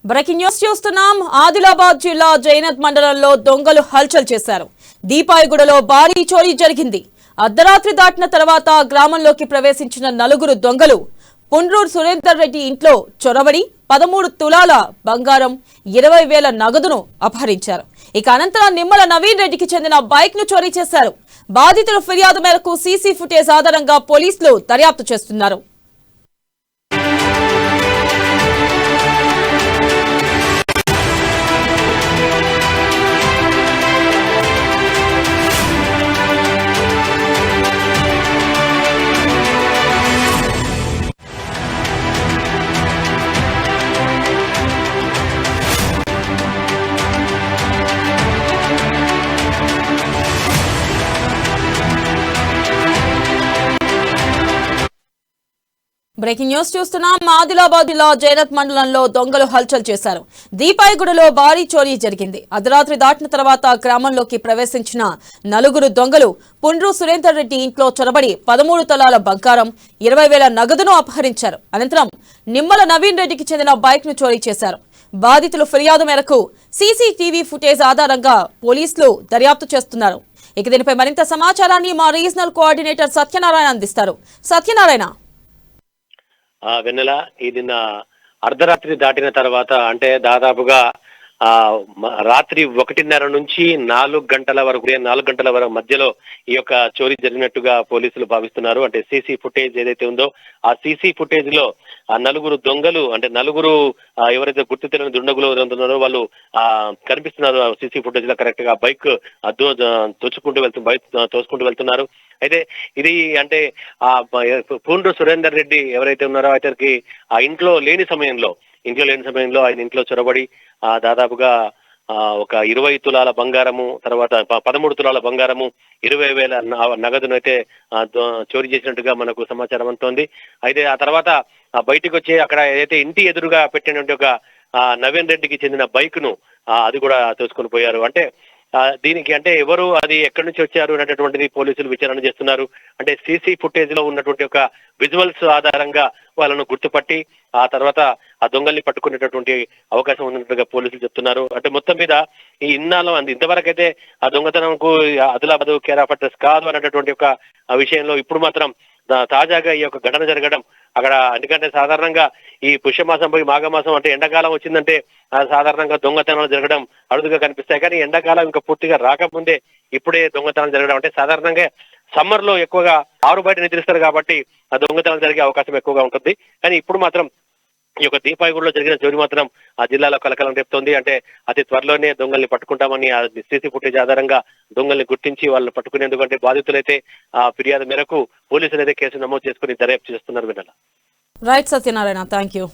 Breaking news చూస్తున్నాం. ఆదిలాబాద్ జిల్లా జైనత్ మండలంలో దొంగలు హల్చల్ చేశారు. దీపాయిగూడలో భారీ చోరీ జరిగింది. అర్ధరాత్రి దాటిన తర్వాత గ్రామంలోకి ప్రవేశించిన నలుగురు దొంగలు పుండ్రూరు సురేందర్ రెడ్డి ఇంట్లో చొరబడి 13 తులాల బంగారం 20,000 నగదును అపహరించారు. ఇక అనంతరం నిమ్మల నవీన్ రెడ్డికి చెందిన బైక్ ను చోరీ చేశారు. బాధితుల ఫిర్యాదు మేరకు సీసీ ఫుటేజ్ ఆధారంగా పోలీసులు దర్యాప్తు చేస్తున్నారు. బ్రేకింగ్ న్యూస్ చూస్తున్నాం. ఆదిలాబాద్ జిల్లా జైనత్ మండలంలో దొంగలు హల్చల్ చేశారు. దీపాయిగూడలో భారీ చోరీ జరిగింది. అర్ధరాత్రి దాటిన తర్వాత గ్రామంలోకి ప్రవేశించిన నలుగురు దొంగలు పుండ్రూరు సురేందర్ రెడ్డి ఇంట్లో చొరబడి 13 తులాల బంగారం 20,000 నగదును అపహరించారు. అనంతరం నిమ్మల నవీన్ రెడ్డికి చెందిన బైక్ ను చోరీ చేశారు. బాధితుల ఫిర్యాదు మేరకు సీసీటీవీ ఫుటేజ్ ఆధారంగా పోలీసులు దర్యాప్తు చేస్తున్నారు. ఇక దీనిపై మరింత సమాచారాన్ని మా రీజనల్ కోఆర్డినేటర్ సత్యనారాయణ అందిస్తారు. సత్యనారాయణ. వెన్నెల, ఇది అర్ధరాత్రి దాటిన తర్వాత అంటే దాదాపుగా రాత్రి 1:30 నుంచి 4 గంటల వరకు 4 గంటల వరకు మధ్యలో ఈ యొక్క చోరీ జరిగినట్టుగా పోలీసులు భావిస్తున్నారు. అంటే సీసీ ఫుటేజ్ ఏదైతే ఉందో ఆ సీసీ ఫుటేజ్ లో ఆ నలుగురు దొంగలు అంటే నలుగురు ఎవరైతే గుర్తు తెలియని దుండగులు ఉన్నారో వాళ్ళు కనిపిస్తున్నారు. సీసీ ఫుటేజ్ లో కరెక్ట్ గా బైక్ తోసుకుంటూ వెళ్తున్నారు. అయితే ఇది అంటే ఆ పుండ్రూరు సురేందర్ రెడ్డి ఎవరైతే ఉన్నారో అతనికి ఆ ఇంట్లో లేని సమయంలో ఆయన ఇంట్లో చొరబడి దాదాపుగా ఒక 20 తులాల బంగారము, తర్వాత 13 తులాల బంగారము, 20,000 నగదును అయితే చోరీ చేసినట్టుగా మనకు సమాచారం అందుతోంది. అయితే ఆ తర్వాత బయటకు వచ్చి అక్కడ ఏదైతే ఇంటి ఎదురుగా పెట్టినటువంటి ఒక నవీన్ రెడ్డికి చెందిన బైక్ ను అది కూడా తోసుకొని పోయారు. అంటే దీనికి అంటే ఎవరు, అది ఎక్కడి నుంచి వచ్చారు అనేటటువంటిది పోలీసులు విచారణ చేస్తున్నారు. అంటే సీసీ ఫుటేజ్ లో ఉన్నటువంటి ఒక విజువల్స్ ఆధారంగా వాళ్ళను గుర్తుపట్టి ఆ తర్వాత ఆ దొంగల్ని పట్టుకునేటటువంటి అవకాశం ఉన్నట్టుగా పోలీసులు చెప్తున్నారు. అంటే మొత్తం మీద ఈ ఇన్నాళ్ళు ఇంతవరకు అయితే ఆ దొంగతనంకు ఆదిలాబాద్ కేర్ ఆఫ్ అడ్రస్ కాదు అనేటటువంటి ఒక విషయంలో ఇప్పుడు మాత్రం తాజాగా ఈ యొక్క ఘటన జరగడం అక్కడ, ఎందుకంటే సాధారణంగా ఈ పుష్యమాసం పోయి మాఘమాసం అంటే ఎండాకాలం వచ్చిందంటే సాధారణంగా దొంగతనాలు జరగడం అరుదుగా కనిపిస్తాయి. కానీ ఎండాకాలం ఇంకా పూర్తిగా రాకముందే ఇప్పుడే దొంగతనాలు జరగడం అంటే సాధారణంగా సమ్మర్ లో ఎక్కువగా ఆరు బయట నిద్రిస్తారు కాబట్టి ఆ దొంగతనాలు జరిగే అవకాశం ఎక్కువగా ఉంటుంది. కానీ ఇప్పుడు మాత్రం ఈ యొక్క దీపాయిగూడలో జరిగిన చోరీ మాత్రం ఆ జిల్లాలో కలకలం రేపుతోంది. అంటే అతి త్వరలోనే దొంగల్ని పట్టుకుంటామని ఆ సీసీ ఫుటేజ్ ఆధారంగా దొంగల్ని గుర్తించి వాళ్ళని పట్టుకునేందుకు అంటే బాధితులైతే ఆ ఫిర్యాదు మేరకు పోలీసులు అయితే కేసు నమోదు చేసుకుని దర్యాప్తు చేస్తున్నారు. వినాల. Right Satyanarayana, thank you.